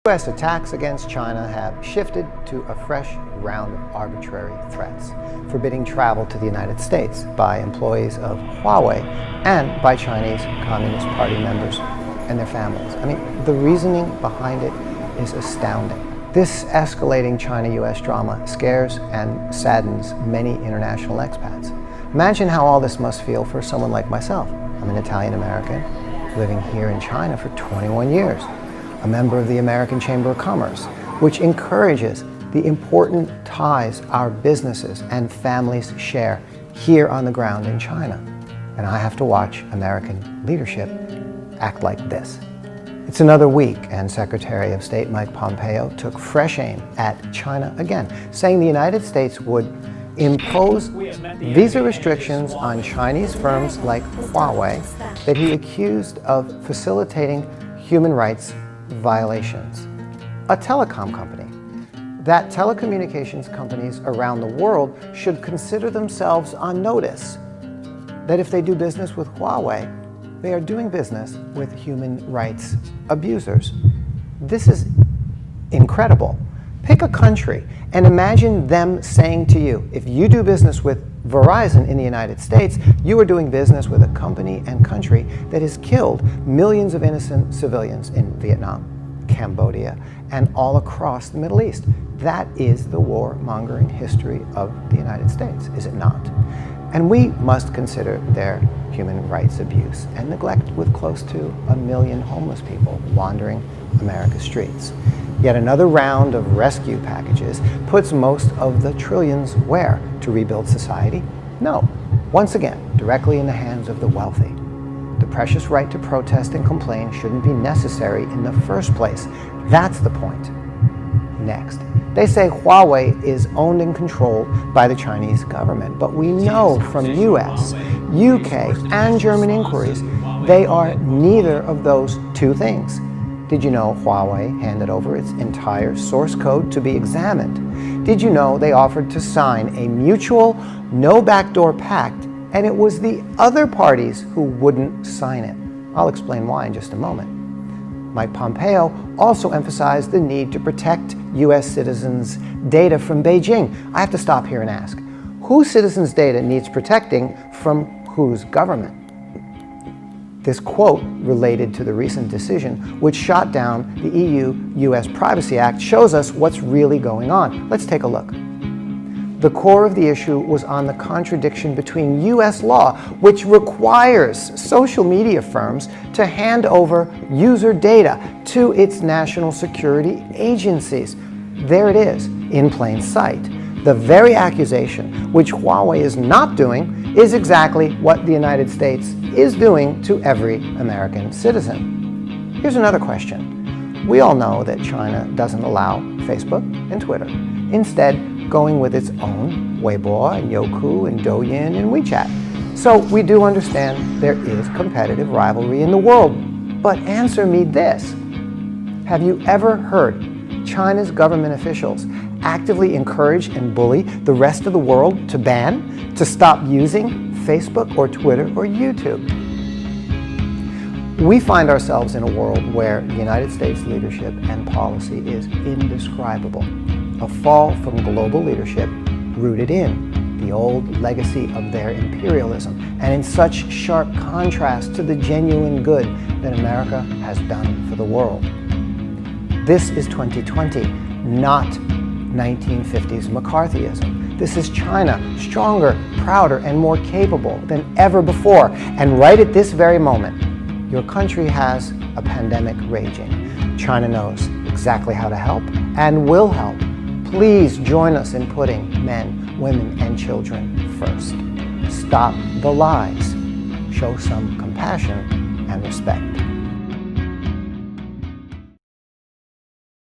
U.S. attacks against China have shifted to a fresh round of arbitrary threats, forbidding travel to the United States by employees of Huawei and by Chinese Communist Party members and their families. I mean, the reasoning behind it is astounding. This escalating China-U.S. drama scares and saddens many international expats. Imagine how all this must feel for someone like myself. I'm an Italian-American living here in China for 21 years, a member of the American Chamber of Commerce, which encourages the important ties our businesses and families share here on the ground in China. And I have to watch American leadership act like this. It's another week, and Secretary of State Mike Pompeo took fresh aim at China again, saying the United States would impose visa restrictions on Chinese firms like Huawei that he accused of facilitating human rights violations. A telecom company. That telecommunications companies around the world should consider themselves on notice that if they do business with Huawei, they are doing business with human rights abusers. This is incredible. Pick a country and imagine them saying to you, if you do business with Verizon in the United States, you are doing business with a company and country that has killed millions of innocent civilians in Vietnam, Cambodia, and all across the Middle East. That is the warmongering history of the United States, is it not? And we must consider their human rights abuse and neglect with close to 1 million homeless people wandering America's streets. Yet another round of rescue packages puts most of the trillions where? To rebuild society? No. Once again, directly in the hands of the wealthy. The precious right to protest and complain shouldn't be necessary in the first place. That's the point. Next, they say Huawei is owned and controlled by the Chinese government, but we know from US, UK, and German inquiries, they are neither of those two things. Did you know Huawei handed over its entire source code to be examined? Did you know they offered to sign a mutual no backdoor pact, and it was the other parties who wouldn't sign it? I'll explain why in just a moment. Mike Pompeo also emphasized the need to protect U.S. citizens' data from Beijing. I have to stop here and ask, whose citizens' data needs protecting from whose government? This quote related to the recent decision which shot down the EU-US Privacy Act shows us what's really going on. Let's take a look. The core of the issue was on the contradiction between U.S. law, which requires social media firms to hand over user data to its national security agencies. There it is, in plain sight. The very accusation which Huawei is not doing is exactly what the United States is doing to every American citizen. Here's another question. We all know that China doesn't allow Facebook and Twitter, instead going with its own Weibo and Youku and Douyin and WeChat. So we do understand there is competitive rivalry in the world. But answer me this. Have you ever heard China's government officials actively encourage and bully the rest of the world to ban, to stop using Facebook or Twitter or YouTube? We find ourselves in a world where the United States leadership and policy is indescribable. A fall from global leadership rooted in the old legacy of their imperialism and in such sharp contrast to the genuine good that America has done for the world. This is 2020, not 1950s McCarthyism. This is China, stronger, prouder, and more capable than ever before. And right at this very moment, your country has a pandemic raging. China knows exactly how to help and will help. Please join us in putting men, women, and children first. Stop the lies. Show some compassion and respect.